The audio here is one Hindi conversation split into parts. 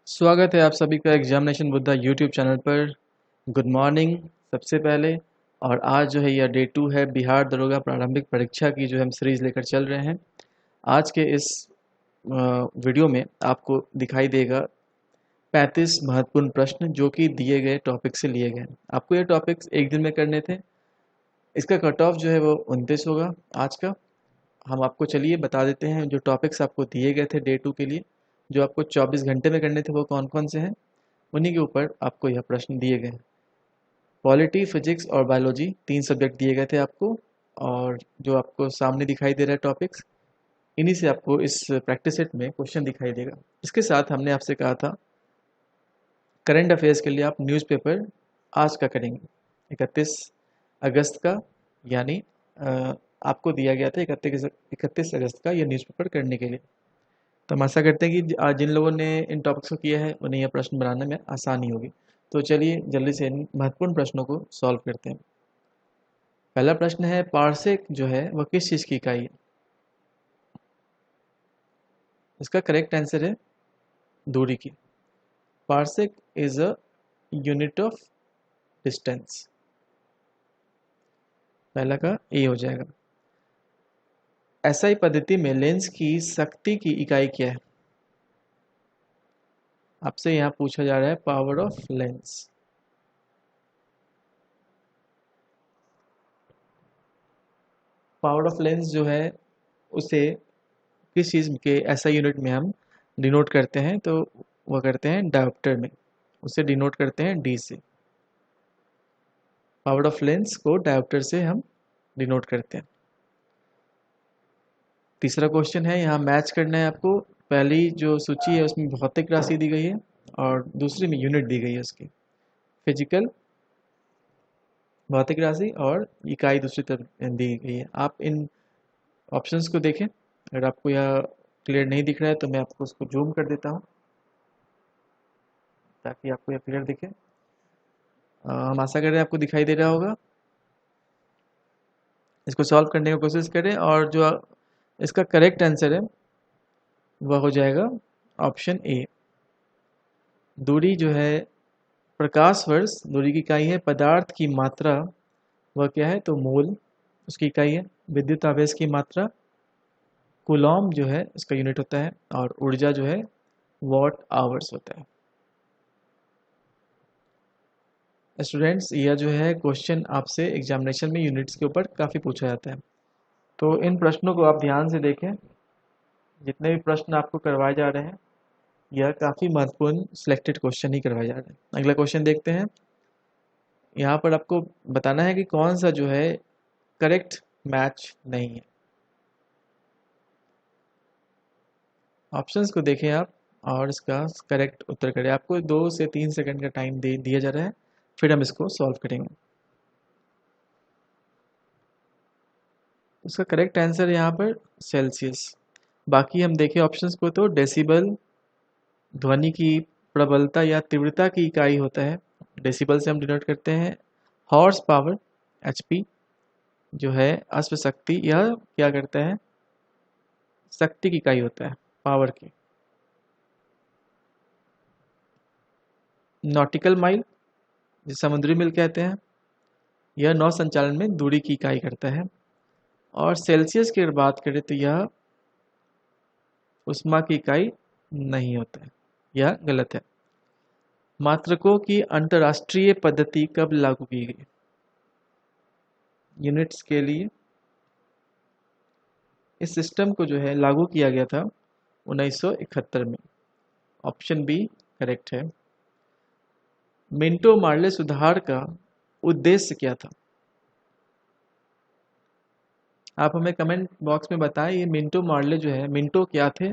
स्वागत है आप सभी का एग्जामिनेशन बुद्धा यूट्यूब चैनल पर। गुड मॉर्निंग सबसे पहले। और आज जो है यह डे 2 है बिहार दरोगा प्रारंभिक परीक्षा की जो हम सीरीज़ लेकर चल रहे हैं। आज के इस वीडियो में आपको दिखाई देगा 35 महत्वपूर्ण प्रश्न जो कि दिए गए टॉपिक से लिए गए हैं। आपको ये टॉपिक्स एक दिन में करने थे। इसका कट ऑफ जो है वो 29 होगा आज का। हम आपको चलिए बता देते हैं जो टॉपिक्स आपको दिए गए थे डे 2 के लिए, जो आपको 24 घंटे में करने थे, वो कौन कौन से हैं। उन्हीं के ऊपर आपको यह प्रश्न दिए गए हैं। पॉलिटी, फिजिक्स और बायोलॉजी 3 सब्जेक्ट दिए गए थे आपको। और जो आपको सामने दिखाई दे रहा है टॉपिक्स, इन्हीं से आपको इस प्रैक्टिस सेट में क्वेश्चन दिखाई देगा। इसके साथ हमने आपसे कहा था करंट अफेयर्स के लिए आप न्यूज़पेपर आज का करेंगे, 31 अगस्त का। यानी आपको दिया गया था 31 अगस्त का यह न्यूज़पेपर करने के लिए। तो हम आशा करते हैं कि आज जिन लोगों ने इन टॉपिक्स को किया है उन्हें यह प्रश्न बनाने में आसानी होगी। तो चलिए जल्दी से इन महत्वपूर्ण प्रश्नों को सॉल्व करते हैं। पहला प्रश्न है, पार्सेक जो है वह किस चीज़ की इकाई है। इसका करेक्ट आंसर है दूरी की। Parsec is a unit of distance. पहला का ए हो जाएगा। एसआई पद्धति में लेंस की शक्ति की इकाई क्या है। आपसे यहाँ पूछा जा रहा है power of lens. Power of lens जो है उसे किस चीज़ के एसआई यूनिट में हम डिनोट करते हैं, तो वह करते हैं डायोप्टर में। उसे डिनोट करते हैं डी से। पावर ऑफ लेंस को डायोप्टर से हम डिनोट करते हैं। तीसरा क्वेश्चन है, यहाँ मैच करना है आपको। पहली जो सूची है उसमें भौतिक राशि दी गई है और दूसरी में यूनिट दी गई है उसकी। फिजिकल भौतिक राशि और इकाई दूसरी तरफ दी गई है। आप इन ऑप्शंस को देखें। अगर आपको यह क्लियर नहीं दिख रहा है तो मैं आपको उसको जूम कर देता हूँ ताकि आपको यह क्लियर दिखे। हम आशा कर रहे हैं आपको दिखाई दे रहा होगा। इसको सॉल्व करने की कोशिश करें और जो इसका करेक्ट आंसर है वह हो जाएगा ऑप्शन ए। दूरी जो है प्रकाश वर्ष दूरी की इकाई है। पदार्थ की मात्रा वह क्या है, तो मोल उसकी इकाई है। विद्युत आवेश की मात्रा कूलॉम जो है इसका यूनिट होता है। और ऊर्जा जो है वॉट आवर्स होता है। स्टूडेंट्स, यह जो है क्वेश्चन आपसे एग्जामिनेशन में यूनिट्स के ऊपर काफ़ी पूछा जाता है। तो इन प्रश्नों को आप ध्यान से देखें। जितने भी प्रश्न आपको करवाए जा रहे हैं यह काफ़ी महत्वपूर्ण सिलेक्टेड क्वेश्चन ही करवाए जा रहे हैं। अगला क्वेश्चन देखते हैं। यहाँ पर आपको बताना है कि कौन सा जो है करेक्ट मैच नहीं है। ऑप्शंस को देखें आप और इसका करेक्ट उत्तर करें। आपको 2 से 3 सेकंड का टाइम दिया जा रहा है, फिर हम इसको सॉल्व करेंगे। उसका करेक्ट आंसर यहाँ पर सेल्सियस। बाकी हम देखें ऑप्शंस को तो डेसिबल ध्वनि की प्रबलता या तीव्रता की इकाई होता है। डेसिबल से हम डिनोट करते हैं। हॉर्स पावर एचपी जो है अश्व शक्ति, यह क्या करता है, शक्ति की इकाई होता है, पावर की। नॉटिकल माइल जिसे समुद्री मील कहते हैं, यह नौ संचालन में दूरी की इकाई करता है। और सेल्सियस की अगर बात करें तो यह उष्मा की इकाई नहीं होता है, यह गलत है। मात्रकों की अंतर्राष्ट्रीय पद्धति कब लागू की गई। यूनिट्स के लिए इस सिस्टम को जो है लागू किया गया था 1971 में। ऑप्शन बी करेक्ट है। मिंटो मार्ले सुधार का उद्देश्य क्या था। आप हमें कमेंट बॉक्स में बताएं ये मिंटो मार्ले जो है, मिंटो क्या थे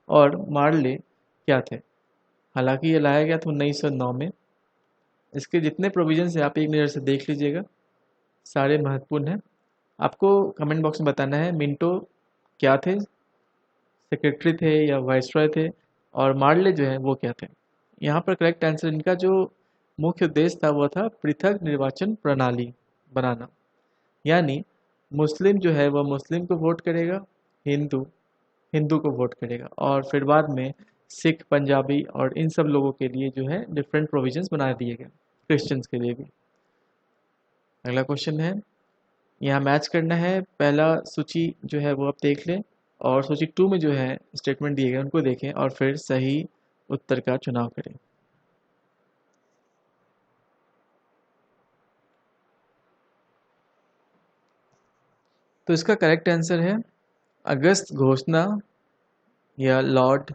और मार्ले क्या थे। हालांकि ये लाया गया था 1909 में। इसके जितने प्रोविजंस हैं आप एक नज़र से देख लीजिएगा, सारे महत्वपूर्ण हैं। आपको कमेंट बॉक्स में बताना है मिंटो क्या थे, सेक्रेटरी थे या वाइसरॉय थे, और मार्ले जो है वो क्या थे। यहाँ पर करेक्ट आंसर इनका जो मुख्य उद्देश्य था वो था पृथक निर्वाचन प्रणाली बनाना। यानी मुस्लिम जो है वह मुस्लिम को वोट करेगा, हिंदू हिंदू को वोट करेगा, और फिर बाद में सिख, पंजाबी और इन सब लोगों के लिए जो है डिफरेंट प्रोविजंस बना दिए गए, क्रिश्चियंस के लिए भी। अगला क्वेश्चन है, यहाँ मैच करना है। पहला सूची जो है वो आप देख लें और सूची 2 में जो है स्टेटमेंट दिए गए उनको देखें और फिर सही उत्तर का चुनाव करें। तो इसका करेक्ट आंसर है अगस्त घोषणा या लॉर्ड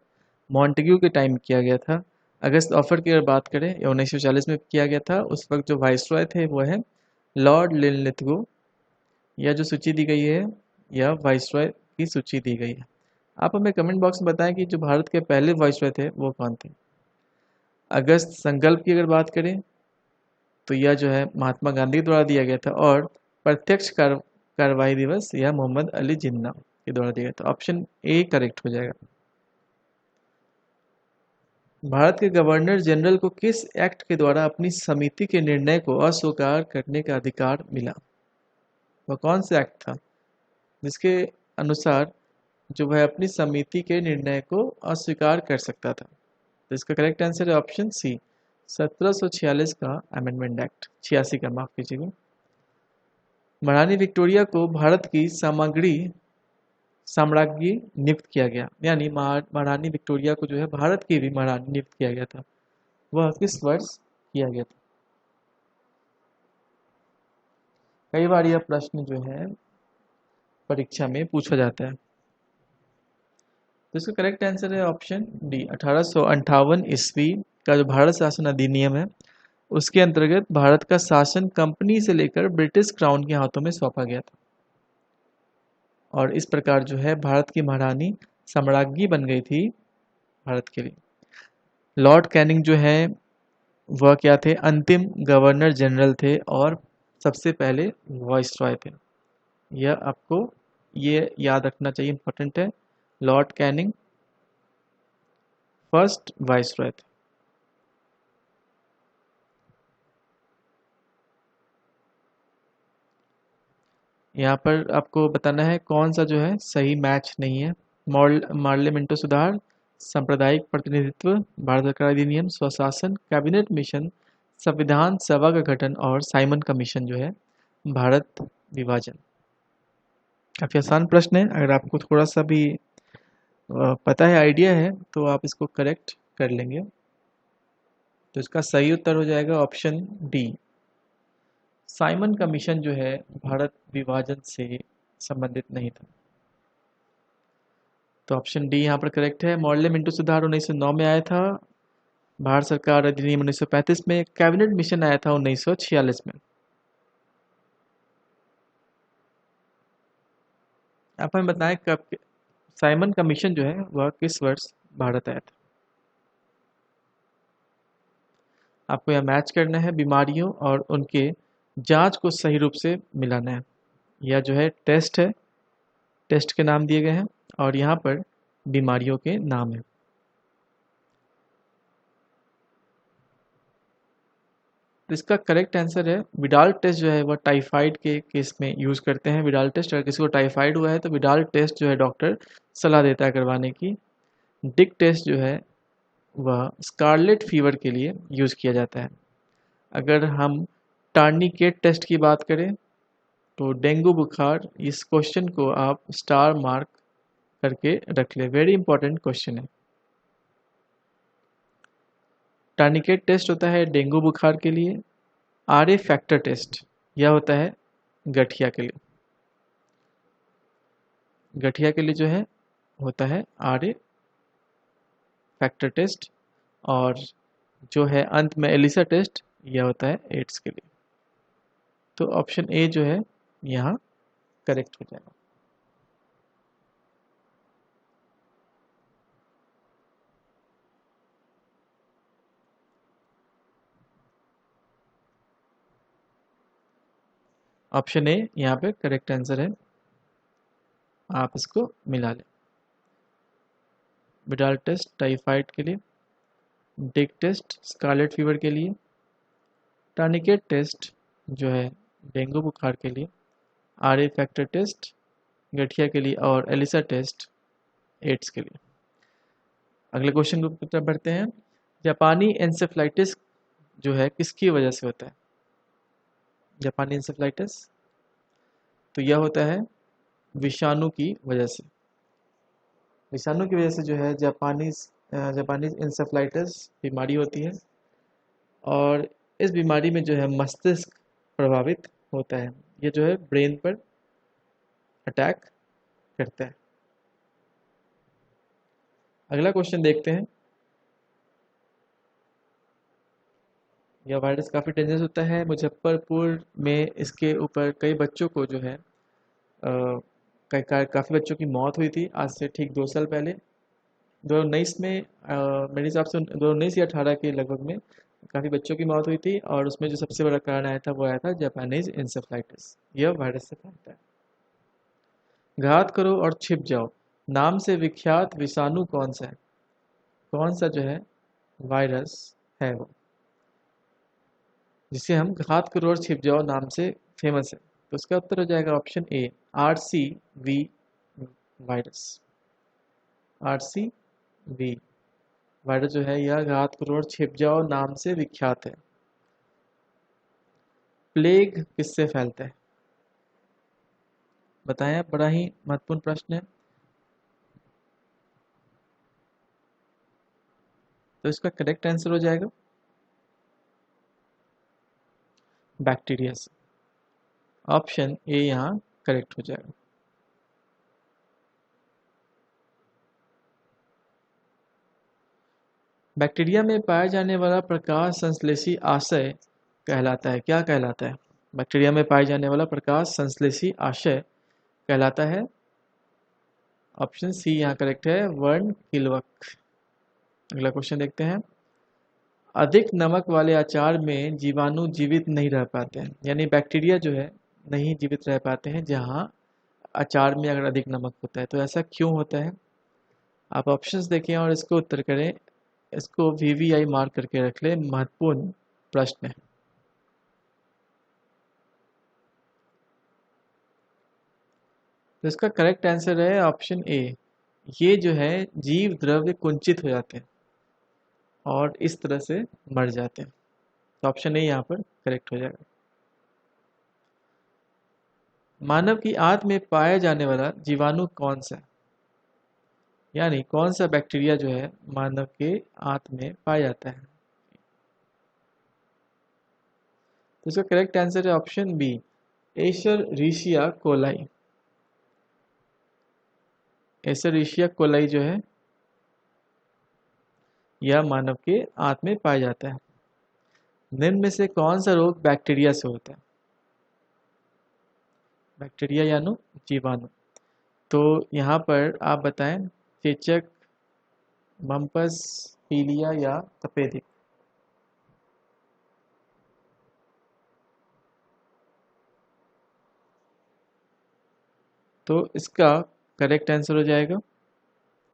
मॉन्टेग्यू के टाइम किया गया था। अगस्त ऑफर की अगर बात करें, या 1940 में किया गया था। उस वक्त जो वाइसरॉय थे वो है लॉर्ड लिनलिथगो। यह जो सूची दी गई है यह वाइसरॉय की सूची दी गई है। आप हमें कमेंट बॉक्स में बताएं कि जो भारत के पहले वाइसरॉय थे वो कौन थे। अगस्त संकल्प की अगर बात करें तो यह जो है महात्मा गांधी द्वारा दिया गया था, और प्रत्यक्ष कार्रवाई दिवस यह मोहम्मद अली जिन्ना के द्वारा दिया गया था। ऑप्शन ए करेक्ट हो जाएगा। भारत के गवर्नर जनरल को किस एक्ट के द्वारा अपनी समिति के निर्णय को अस्वीकार करने का अधिकार मिला? वह कौन सा एक्ट था जिसके अनुसार जो वह अपनी समिति के निर्णय को अस्वीकार कर सकता था? तो इसका करेक्ट आंसर है ऑप्शन सी, 1746 का अमेंडमेंट एक्ट, 86 का, माफ कीजिएगा। महारानी विक्टोरिया को भारत की साम्राज्ञी नियुक्त किया गया, यानी महारानी विक्टोरिया को जो है भारत की भी महारानी नियुक्त किया गया था, वह किस वर्ष किया गया था? कई बार यह प्रश्न जो है परीक्षा में पूछा जाता है। तो इसका करेक्ट आंसर है ऑप्शन डी, 1858 ईस्वी का जो भारत शासन अधिनियम है उसके अंतर्गत भारत का शासन कंपनी से लेकर ब्रिटिश क्राउन के हाथों में सौंपा गया था, और इस प्रकार जो है भारत की महारानी साम्राज्ञी बन गई थी भारत के लिए। लॉर्ड कैनिंग जो है वह क्या थे? अंतिम गवर्नर जनरल थे और सबसे पहले वॉइसरॉय थे। यह आपको ये याद रखना चाहिए, इंपॉर्टेंट है। लॉर्ड कैनिंग फर्स्ट वाइसरॉय थे। यहाँ पर आपको बताना है कौन सा जो है सही मैच नहीं है। मार्लियामेंटो सुधार, सांप्रदायिक प्रतिनिधित्व, भारत सरकार अधिनियम, स्वशासन, कैबिनेट मिशन, संविधान सभा का गठन और साइमन कमीशन जो है भारत विभाजन। काफी आसान प्रश्न है, अगर आपको थोड़ा सा भी पता है, आइडिया है, तो आप इसको करेक्ट कर लेंगे। तो इसका सही उत्तर हो जाएगा ऑप्शन डी, साइमन कमीशन जो है भारत विभाजन से संबंधित नहीं था। तो ऑप्शन डी यहाँ पर करेक्ट है। मॉडल मिंटू सुधार 1909 में आया था। भारत सरकार अधिनियम 1935 में, कैबिनेट मिशन आया था 1946 में। आप हमें बताएं कब साइमन कमीशन जो है वह किस वर्ष भारत आया था? आपको यह मैच करना है, बीमारियों और उनके जांच को सही रूप से मिलाना है। यह जो है टेस्ट है, टेस्ट के नाम दिए गए हैं और यहाँ पर बीमारियों के नाम है। तो इसका करेक्ट आंसर है विडाल टेस्ट जो है वह टाइफाइड के केस में यूज़ करते हैं। विडाल टेस्ट, अगर किसी को टाइफाइड हुआ है तो विडाल टेस्ट जो है डॉक्टर सलाह देता है करवाने की। डिक टेस्ट जो है वह स्कारलेट फीवर के लिए यूज़ किया जाता है। अगर हम टार्निकेट टेस्ट की बात करें तो डेंगू बुखार, इस क्वेश्चन को आप स्टार मार्क करके रख ले, वेरी इंपॉर्टेंट क्वेश्चन है। टार्निकेट टेस्ट होता है डेंगू बुखार के लिए। आरए फैक्टर टेस्ट यह होता है गठिया के लिए। गठिया के लिए जो है होता है आरए फैक्टर टेस्ट, और जो है अंत में एलिसा टेस्ट यह होता है एड्स के लिए। तो ऑप्शन ए जो है यहाँ करेक्ट हो जाएगा। ऑप्शन ए यहाँ पे करेक्ट आंसर है, आप इसको मिला लें। विडाल टेस्ट टाइफाइड के लिए, डिक टेस्ट स्कारलेट फीवर के लिए, टार्निकेट टेस्ट जो है डेंगू बुखार के लिए, आरए फैक्टर टेस्ट गठिया के लिए, और एलिसा टेस्ट एड्स के लिए। अगले क्वेश्चन की तरफ बढ़ते हैं। जापानी एंसेफ्लाइटिस जो है किसकी वजह से होता है? जापानी एंसेफ्लाइटिस तो यह होता है विषाणु की वजह से। विषाणु की वजह से जो है जापानीज इंसेफ्लाइटिस बीमारी होती है, और इस बीमारी में जो है मस्तिष्क प्रभावित होता है। ये जो है ब्रेन पर अटैक करता है। अगला क्वेश्चन देखते हैं। यह वायरस काफ़ी डेंजरस होता है। मुजफ्फरपुर में इसके ऊपर कई बच्चों को जो है काफ़ी बच्चों की मौत हुई थी आज से ठीक 2 साल पहले। 2019 में मेरे हिसाब से 2019 या 18 के लगभग में काफ़ी बच्चों की मौत हुई थी, और उसमें जो सबसे बड़ा कारण आया था वो आया था जापानीज इंसेफ्लाइटिस। यह वायरस से फैलता है। घात करो और छिप जाओ नाम से विख्यात विषाणु कौन सा है? कौन सा जो है वायरस है वो जिसे हम घात करो और छिप जाओ नाम से फेमस है? तो उसका उत्तर हो जाएगा option A, RCV virus. RCV virus जो है यह घात करो और छिप जाओ नाम से विख्यात है। प्लेग किससे फैलता है? बताएं, बड़ा ही महत्वपूर्ण प्रश्न है। तो इसका करेक्ट आंसर हो जाएगा बैक्टीरिया से। ऑप्शन ए यहाँ करेक्ट हो जाएगा। बैक्टीरिया में पाया जाने वाला प्रकाश संश्लेषी आशय कहलाता है, क्या कहलाता है? बैक्टीरिया में पाए जाने वाला प्रकाश संश्लेषी आशय कहलाता है। ऑप्शन सी यहाँ करेक्ट है, वर्णकिलवक। अगला क्वेश्चन देखते हैं। अधिक नमक वाले अचार में जीवाणु जीवित नहीं रह पाते हैं, यानी बैक्टीरिया जो है नहीं जीवित रह पाते हैं जहाँ अचार में अगर अधिक नमक होता है। तो ऐसा क्यों होता है? आप ऑप्शंस देखें और इसको उत्तर करें। इसको VVI मार्क करके रख ले, महत्वपूर्ण प्रश्न है। तो इसका करेक्ट आंसर है ऑप्शन ए। ये जो है जीव द्रव्य कुंचित हो जाते हैं और इस तरह से मर जाते हैं। तो ऑप्शन ए यहाँ पर करेक्ट हो जाएगा। मानव की आंत में पाया जाने वाला जीवाणु कौन सा है? यानी कौन सा बैक्टीरिया जो है मानव के आंत में पाया जाता है? तो इसका करेक्ट आंसर है ऑप्शन बी, एशेरिशिया कोलाई। एशेरिशिया कोलाई जो है यह मानव के आंत में पाया जाता है। निम्न में से कौन सा रोग बैक्टीरिया से होता है? बैक्टीरिया यानी जीवाणु। तो यहाँ पर आप बताएं, चेचक, मम्पस, पीलिया या तपेदिक। तो इसका करेक्ट आंसर हो जाएगा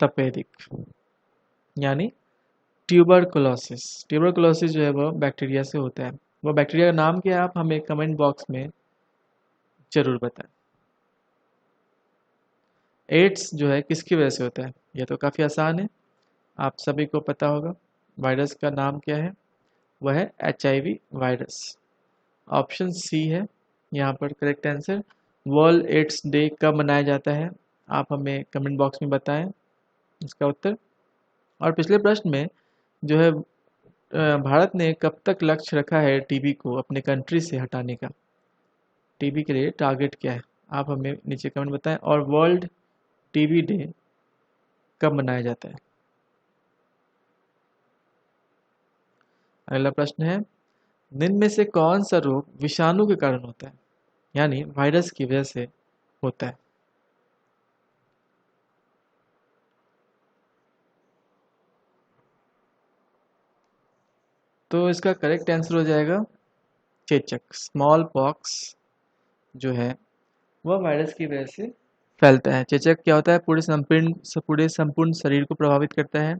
तपेदिक, यानी ट्यूबरकुलोसिस। ट्यूबरकुलोसिस जो है वह बैक्टीरिया से होता है। वह बैक्टीरिया का नाम क्या है आप हमें कमेंट बॉक्स में जरूर बताएं। एड्स जो है किसकी वजह से होता है? यह तो काफ़ी आसान है, आप सभी को पता होगा। वायरस का नाम क्या है? वह है HIV वायरस। ऑप्शन सी है यहाँ पर correct answer. World AIDS Day कब मनाया जाता है? आप हमें कमेंट बॉक्स में बताएं इसका उत्तर। और पिछले प्रश्न में जो है भारत ने कब तक लक्ष्य रखा है टीबी को अपने कंट्री से हटाने का? टीबी के लिए टारगेट क्या है? आप हमें नीचे कमेंट बताएं। और वर्ल्ड टीबी डे कब मनाया जाता है? अगला प्रश्न है, निम्न में से कौन सा रोग विषाणु के कारण होता है, यानी वायरस की वजह से होता है? तो इसका करेक्ट आंसर हो जाएगा चेचक। स्मॉल पॉक्स जो है वह वायरस की वजह से फैलता है। चेचक क्या होता है? पूरे संपूर्ण शरीर को प्रभावित करता है,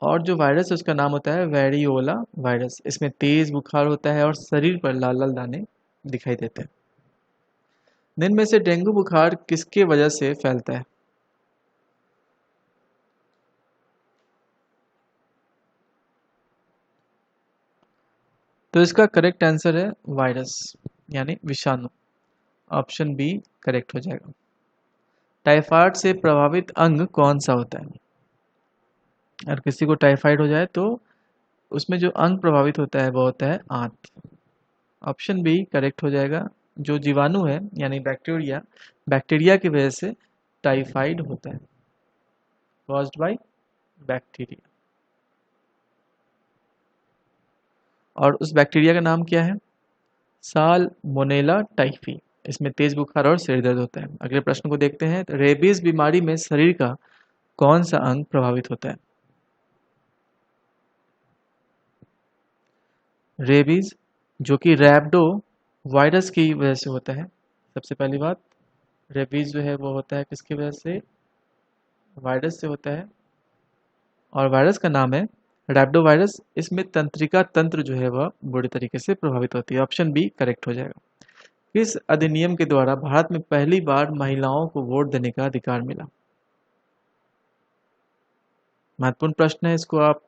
और जो वायरस है उसका नाम होता है वेरियोला वायरस। इसमें तेज बुखार होता है और शरीर पर लाल लाल दाने दिखाई देते हैं। निम्न में से डेंगू बुखार किसके वजह से फैलता है? तो इसका करेक्ट आंसर है वायरस यानी विषाणु। ऑप्शन बी करेक्ट हो जाएगा। टाइफाइड से प्रभावित अंग कौन सा होता है? अगर किसी को टाइफाइड हो जाए तो उसमें जो अंग प्रभावित होता है वो होता है आंत। ऑप्शन बी करेक्ट हो जाएगा। जो जीवाणु है यानी बैक्टीरिया, बैक्टीरिया की वजह से टाइफाइड होता है, कॉज्ड बाय बैक्टीरिया। और उस बैक्टीरिया का नाम क्या है? Salmonella typhi. इसमें तेज बुखार और सिर दर्द होता है। अगले प्रश्न को देखते हैं। रेबीज बीमारी में शरीर का कौन सा अंग प्रभावित होता है? रेबीज जो कि रैबिडो वायरस की वजह से होता है। सबसे पहली बात, रेबीज जो है वो होता है किसकी वजह से? वायरस से होता है, और वायरस का नाम है रैबिडो वायरस। इसमें तंत्रिका तंत्र जो है वह बुरी तरीके से प्रभावित होती है। ऑप्शन बी करेक्ट हो जाएगा। किस अधिनियम के द्वारा भारत में पहली बार महिलाओं को वोट देने का अधिकार मिला? महत्वपूर्ण प्रश्न है, इसको आप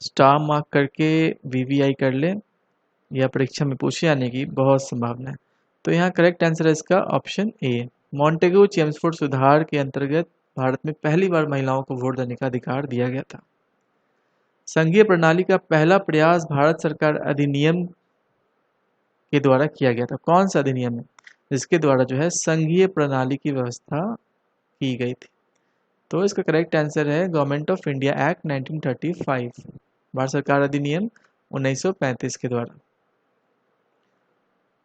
स्टार मार्क करके वीवीआई कर लें, या परीक्षा में पूछे जाने की बहुत संभावना है। तो यहाँ करेक्ट आंसर है इसका ऑप्शन ए। मॉन्टेगू चेम्सफोर्ड सुधार के अंतर्गत भारत में पहली बार महिलाओं को वोट देने का अधिकार दिया गया था। संघीय प्रणाली का पहला प्रयास भारत सरकार अधिनियम के द्वारा किया गया था। कौन सा अधिनियम है जिसके द्वारा जो है संघीय प्रणाली की व्यवस्था की गई थी? तो इसका करेक्ट आंसर है government of India act 1935, Bharat सरकार अधिनियम 1935 के द्वारा।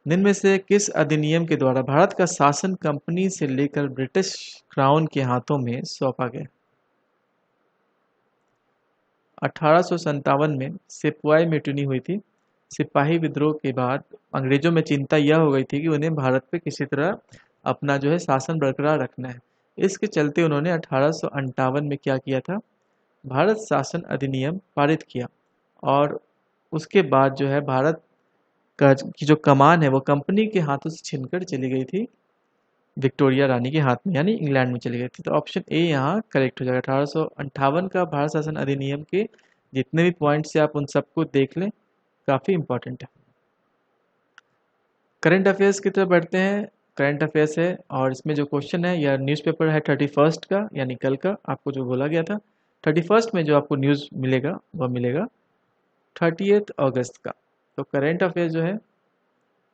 निम्न में से किस अधिनियम के द्वारा भारत का शासन कंपनी से लेकर ब्रिटिश क्राउन के हाथों में सौंपा गया? 1857 में सिपाही म्यूटिनी हुई थी। सिपाही विद्रोह के बाद अंग्रेजों में चिंता यह हो गई थी कि उन्हें भारत पे किसी तरह अपना जो है शासन बरकरार रखना है। इसके चलते उन्होंने 1858 में क्या किया था? भारत शासन अधिनियम पारित किया, और उसके बाद जो है भारत का की जो कमान है वो कंपनी के हाथों से छीनकर चली गई थी विक्टोरिया रानी के हाथ में, यानी इंग्लैंड में चली गई थी। तो ऑप्शन ए यहाँ करेक्ट हो जाएगा। 1858 का भारत शासन अधिनियम के जितने भी पॉइंट्स हैं आप उन सबको देख लें, काफ़ी इंपॉर्टेंट है। करंट अफेयर्स की तरफ बढ़ते हैं। करंट अफेयर्स है, और इसमें जो क्वेश्चन है यह न्यूज़पेपर है 31 का, यानी कल का आपको जो बोला गया था। 31 में जो आपको न्यूज़ मिलेगा वह मिलेगा 30 अगस्त का। तो करंट अफेयर जो है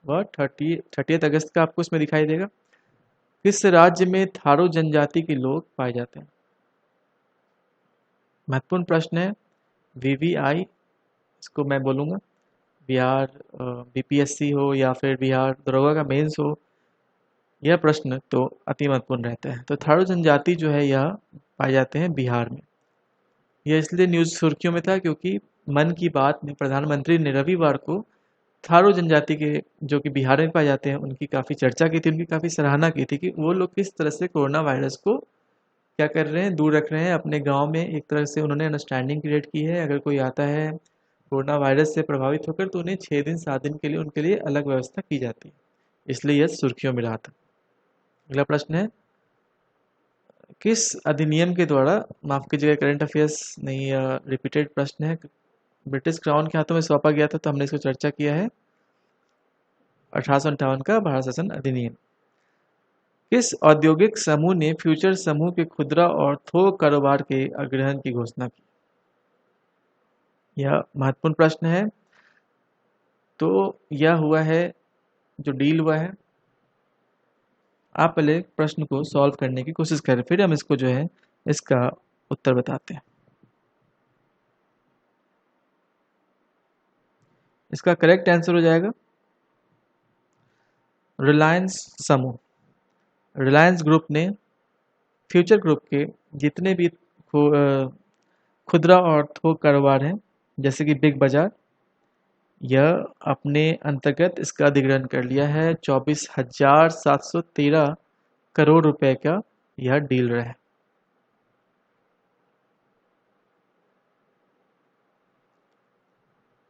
वह 30 अगस्त का आपको इसमें दिखाई देगा। किस राज्य में थारो जनजाति के लोग पाए जाते हैं? महत्वपूर्ण प्रश्न है। वीवीआई इसको मैं बोलूँगा, बिहार बीपीएससी हो या फिर बिहार दरोगा का मेंस हो, यह प्रश्न तो अति महत्वपूर्ण रहता है। तो थारो जनजाति जो है यह पाए जाते हैं बिहार में। यह इसलिए न्यूज़ सुर्खियों में था क्योंकि मन की बात में प्रधानमंत्री ने रविवार को थारो जनजाति के जो कि बिहार में पाए जाते हैं उनकी काफ़ी चर्चा की थी, उनकी काफ़ी सराहना की थी कि वो लोग किस तरह से कोरोना वायरस को क्या कर रहे हैं, दूर रख रहे हैं अपने गांव में। एक तरह से उन्होंने अंडरस्टैंडिंग क्रिएट की है। अगर कोई आता है कोरोना वायरस से प्रभावित होकर तो उन्हें 6 दिन 7 दिन के लिए उनके लिए अलग व्यवस्था की जाती है, इसलिए यह सुर्खियों में रहा था। अगला प्रश्न है, किस अधिनियम के द्वारा, माफ कीजिएगा करंट अफेयर्स नहीं, रिपीटेड प्रश्न है, ब्रिटिश क्राउन के हाथों में सौंपा गया था, तो हमने इसको चर्चा किया है 1858 का भारत शासन अधिनियम। किस औद्योगिक समूह ने फ्यूचर समूह के खुदरा और थोक कारोबार के अधिग्रहण की घोषणा की? यह महत्वपूर्ण प्रश्न है। तो यह हुआ है, जो डील हुआ है, आप पहले प्रश्न को सॉल्व करने की कोशिश करें, फिर हम इसको जो है इसका उत्तर बताते हैं। इसका करेक्ट आंसर हो जाएगा रिलायंस समूह। रिलायंस ग्रुप ने फ्यूचर ग्रुप के जितने भी खुदरा और थोक कारोबार हैं, जैसे कि बिग बाजार, यह अपने अंतर्गत इसका अधिग्रहण कर लिया है। 24,713 करोड़ रुपए का यह डील रहा है।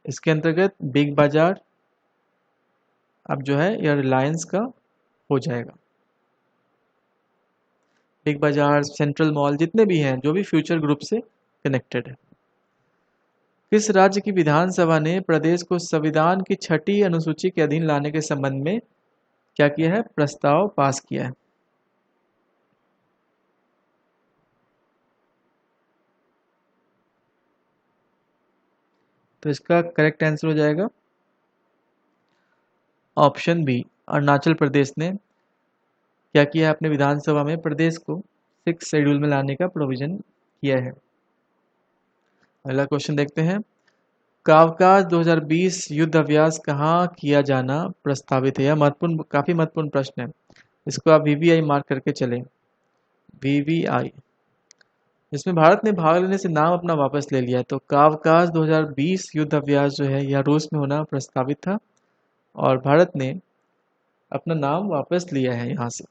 इसके अंतर्गत बिग बाजार अब जो है यह रिलायंस का हो जाएगा। बिग बाजार, सेंट्रल मॉल, जितने भी हैं जो भी फ्यूचर ग्रुप से कनेक्टेड है। किस राज्य की विधानसभा ने प्रदेश को संविधान की 6ठी अनुसूची के अधीन लाने के संबंध में क्या किया है, प्रस्ताव पास किया है? तो इसका करेक्ट आंसर हो जाएगा ऑप्शन बी, अरुणाचल प्रदेश ने क्या किया है, अपने विधानसभा में प्रदेश को 6 शेड्यूल में लाने का प्रोविजन किया है। अगला क्वेश्चन देखते हैं। कावकाज 2020 युद्ध अभ्यास कहाँ किया जाना प्रस्तावित है? यह महत्वपूर्ण, काफी महत्वपूर्ण प्रश्न है। इसको आप वीवीआई मार्क करके चलें। वीवीआई, जिसमें भारत ने भाग लेने से नाम अपना वापस ले लिया है। तो कावकाज 2020 युद्ध अभ्यास जो है यह रूस में होना प्रस्तावित था और भारत ने अपना नाम वापस लिया है यहाँ से।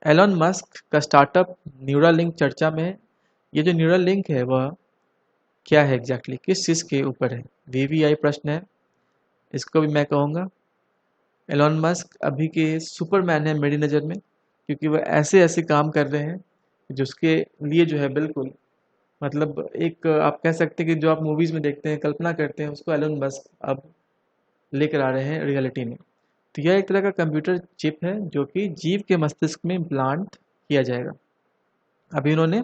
एलन मस्क का स्टार्टअप न्यूरालिंक चर्चा में है। ये जो न्यूरालिंक है वह क्या है एग्जैक्टली, किस चीज़ के ऊपर है? वीवीआई प्रश्न है, इसको भी मैं कहूँगा। एलन मस्क अभी के सुपरमैन है मेरी नज़र में, क्योंकि वह ऐसे ऐसे काम कर रहे हैं जिसके लिए जो है बिल्कुल, मतलब एक आप कह सकते हैं कि जो आप मूवीज़ में देखते हैं, कल्पना करते हैं, उसको एलन मस्क अब लेकर आ रहे हैं रियलिटी में। तो यह एक तरह का कंप्यूटर चिप है जो कि जीव के मस्तिष्क में इम्प्लांट किया जाएगा। अभी उन्होंने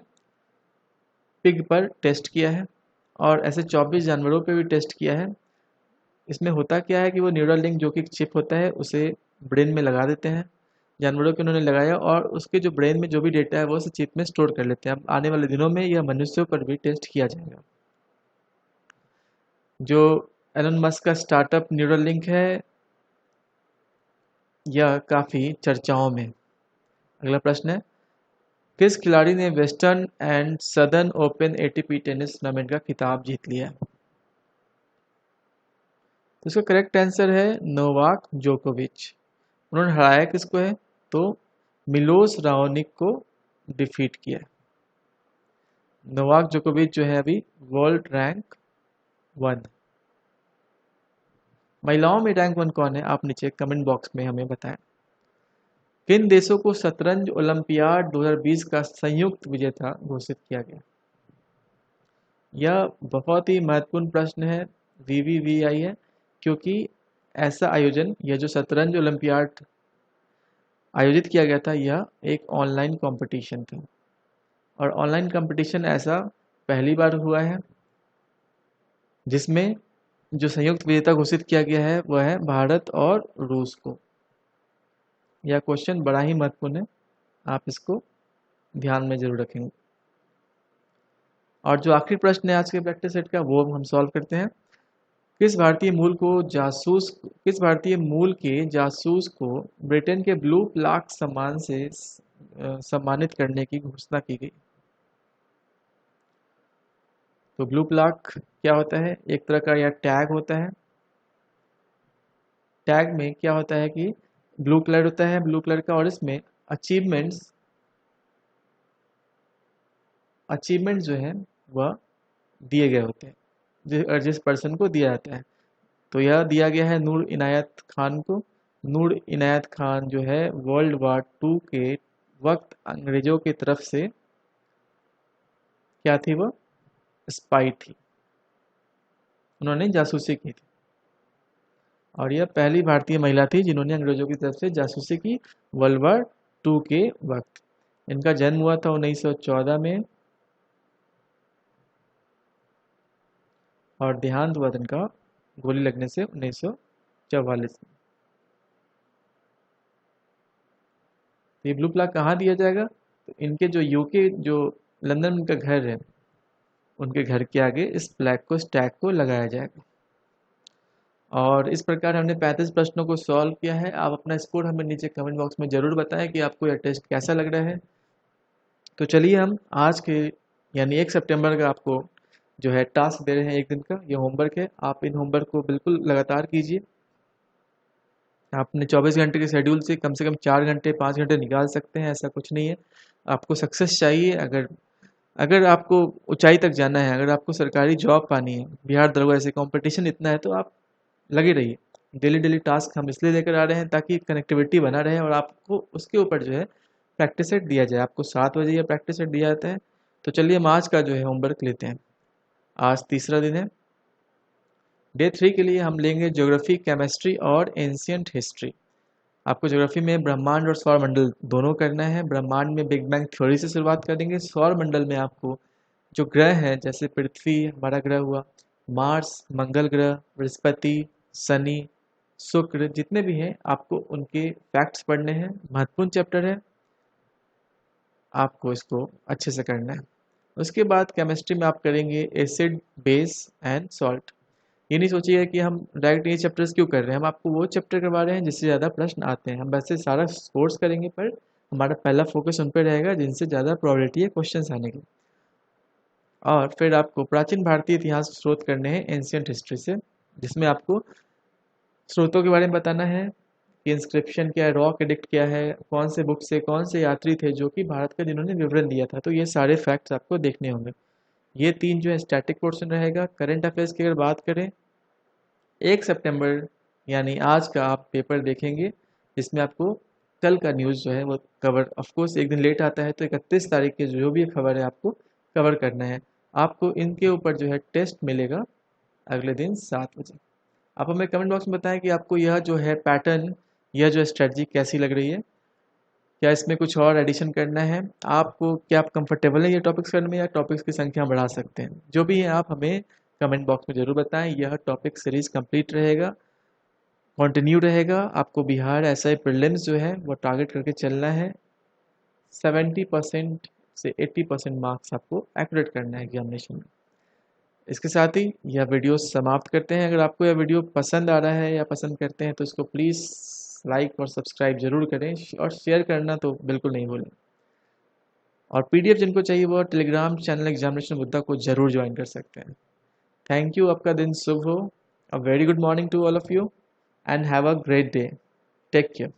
पिग पर टेस्ट किया है और ऐसे 24 जानवरों पे भी टेस्ट किया है। इसमें होता क्या है कि वो न्यूरल लिंक जो कि एक चिप होता है उसे ब्रेन में लगा देते हैं। जानवरों के उन्होंने लगाया और उसके जो ब्रेन में जो भी डेटा है वो उस चिप में स्टोर कर लेते हैं। अब आने वाले दिनों में यह मनुष्यों पर भी टेस्ट किया जाएगा। जो एलन मस्क का स्टार्टअप न्यूरल लिंक है यह काफ़ी चर्चाओं में। अगला प्रश्न है, किस खिलाड़ी ने western and southern open ATP tennis tournament का खिताब जीत लिया? तो इसका करेक्ट आंसर है नोवाक जोकोविच। उन्होंने हराया किसको है? तो मिलोस राओनिक को डिफीट किया। नोवाक जोकोविच जो है अभी वर्ल्ड रैंक 1। महिलाओं में रैंक 1 कौन है? आप नीचे कमेंट बॉक्स में हमें बताएं। किन देशों को शतरंज ओलंपियाड 2020 का संयुक्त विजेता घोषित किया गया? यह बहुत ही महत्वपूर्ण प्रश्न है, वीवीवीआई है, क्योंकि ऐसा आयोजन, यह जो शतरंज ओलंपियाड आयोजित किया गया था यह एक ऑनलाइन कंपटीशन था और ऑनलाइन कंपटीशन ऐसा पहली बार हुआ है जिसमें जो संयुक्त विजेता घोषित किया गया है वह है भारत और रूस को। यह क्वेश्चन बड़ा ही महत्वपूर्ण है, आप इसको ध्यान में जरूर रखेंगे। और जो आखिरी प्रश्न है आज के प्रैक्टिस सेट का वो हम सॉल्व करते हैं। किस भारतीय मूल के जासूस को ब्रिटेन के ब्लू प्लाक सम्मान से सम्मानित करने की घोषणा की गई? तो ब्लू प्लाक क्या होता है? एक तरह का यह टैग होता है। टैग में क्या होता है कि ब्लू कलर होता है, ब्लू कलर का, और इसमें अचीवमेंट जो है वह दिए गए होते हैं जिस पर्सन को दिया जाता है। तो यह दिया गया है नूर इनायत खान को। नूर इनायत खान जो है वर्ल्ड वार 2 के वक्त अंग्रेजों की तरफ से क्या थी, वह स्पाई थी, उन्होंने जासूसी की थी और यह पहली भारतीय महिला थी जिन्होंने अंग्रेजों की तरफ से जासूसी की वर्ल्ड वार 2 के वक्त। इनका जन्म हुआ था 1914 में और देहांत हुआ था इनका गोली लगने से 1944 में। तो ये ब्लू प्लाक कहाँ दिया जाएगा? तो इनके जो यूके, जो लंदन में इनका घर है, उनके घर के आगे इस फ्लैग को, स्टैग को लगाया जाएगा। और इस प्रकार हमने 35 प्रश्नों को सॉल्व किया है। आप अपना स्कोर हमें नीचे कमेंट बॉक्स में ज़रूर बताएं कि आपको यह टेस्ट कैसा लग रहा है। तो चलिए हम आज के यानी 1 सितंबर का आपको जो है टास्क दे रहे हैं, एक दिन का ये होमवर्क है। आप इन होमवर्क को बिल्कुल लगातार कीजिए। आपने 24 घंटे के शेड्यूल से कम 4 घंटे 5 घंटे निकाल सकते हैं, ऐसा कुछ नहीं है। आपको सक्सेस चाहिए, अगर अगर आपको ऊंचाई तक जाना है, अगर आपको सरकारी जॉब पानी है, बिहार दरोगा ऐसे कंपटीशन इतना है, तो आप लगे रहिए। डेली डेली टास्क हम इसलिए लेकर आ रहे हैं ताकि कनेक्टिविटी बना रहे और आपको उसके ऊपर जो है प्रैक्टिस सेट दिया जाए। आपको 7 बजे यह प्रैक्टिस सेट दिया जाता है। तो चलिए हम आज का जो है होमवर्क लेते हैं। आज तीसरा दिन है। डे 3 के लिए हम लेंगे ज्योग्राफी, केमिस्ट्री और एंशियंट हिस्ट्री। आपको ज्योग्राफी में ब्रह्मांड और सौरमंडल दोनों करना है। ब्रह्मांड में बिग बैंग थ्योरी से शुरुआत करेंगे। सौरमंडल में आपको जो ग्रह हैं, जैसे पृथ्वी हमारा ग्रह हुआ, मार्स, मंगल ग्रह, बृहस्पति, शनि, शुक्र, जितने भी हैं आपको उनके फैक्ट्स पढ़ने हैं। महत्वपूर्ण चैप्टर है, आपको इसको अच्छे से करना है। उसके बाद केमिस्ट्री में आप करेंगे एसिड, बेस एंड सॉल्ट। ये नहीं सोचिएगा कि हम डायरेक्ट ये चैप्टर्स क्यों कर रहे हैं, हम आपको वो चैप्टर करवा रहे हैं जिससे ज़्यादा प्रश्न आते हैं। हम वैसे सारा कोर्स करेंगे पर हमारा पहला फोकस उन पर रहेगा जिनसे ज़्यादा प्रोबेबिलिटी है क्वेश्चंस आने की। और फिर आपको प्राचीन भारतीय इतिहास स्रोत करने हैं एंशियंट हिस्ट्री से, जिसमें आपको स्रोतों के बारे में बताना है कि इंस्क्रिप्शन क्या है, रॉक एडिक्ट क्या है, कौन से बुक से कौन से यात्री थे जो कि भारत का जिन्होंने विवरण दिया था। तो ये सारे फैक्ट्स आपको देखने होंगे। ये 3 जो है स्टैटिक पोर्शन रहेगा। करंट अफेयर्स की अगर बात करें, 1 सितंबर यानी आज का आप पेपर देखेंगे, जिसमें आपको कल का न्यूज़ जो है वो कवर, ऑफकोर्स एक दिन लेट आता है, तो 31 तारीख के जो भी खबर है आपको कवर करना है। आपको इनके ऊपर जो है टेस्ट मिलेगा अगले दिन 7 बजे। आप हमें कमेंट बॉक्स में बताएं कि आपको यह जो है पैटर्न, यह जो स्ट्रेटजी कैसी लग रही है। क्या इसमें कुछ और एडिशन करना है आपको, क्या आप कंफर्टेबल है ये टॉपिक्स करने में, या टॉपिक्स की संख्या बढ़ा सकते हैं। जो भी है आप हमें कमेंट बॉक्स में ज़रूर बताएं। यह टॉपिक सीरीज कंप्लीट रहेगा, कंटिन्यू रहेगा। आपको बिहार एसआई प्रीलिम्स जो है वो टारगेट करके चलना है। 70% से 80% मार्क्स आपको एक्यूरेट करना है एग्जामिनेशन में। इसके साथ ही यह वीडियो समाप्त करते हैं। अगर आपको यह वीडियो पसंद आ रहा है या पसंद करते हैं तो इसको प्लीज़ लाइक और सब्सक्राइब जरूर करें, और शेयर करना तो बिल्कुल नहीं भूलें। और पीडीएफ जिनको चाहिए वो टेलीग्राम चैनल एग्जामिनेशन बुद्धा को जरूर ज्वाइन कर सकते हैं। थैंक यू, आपका दिन शुभ हो। A very good morning to all of you and have a great day. Take care.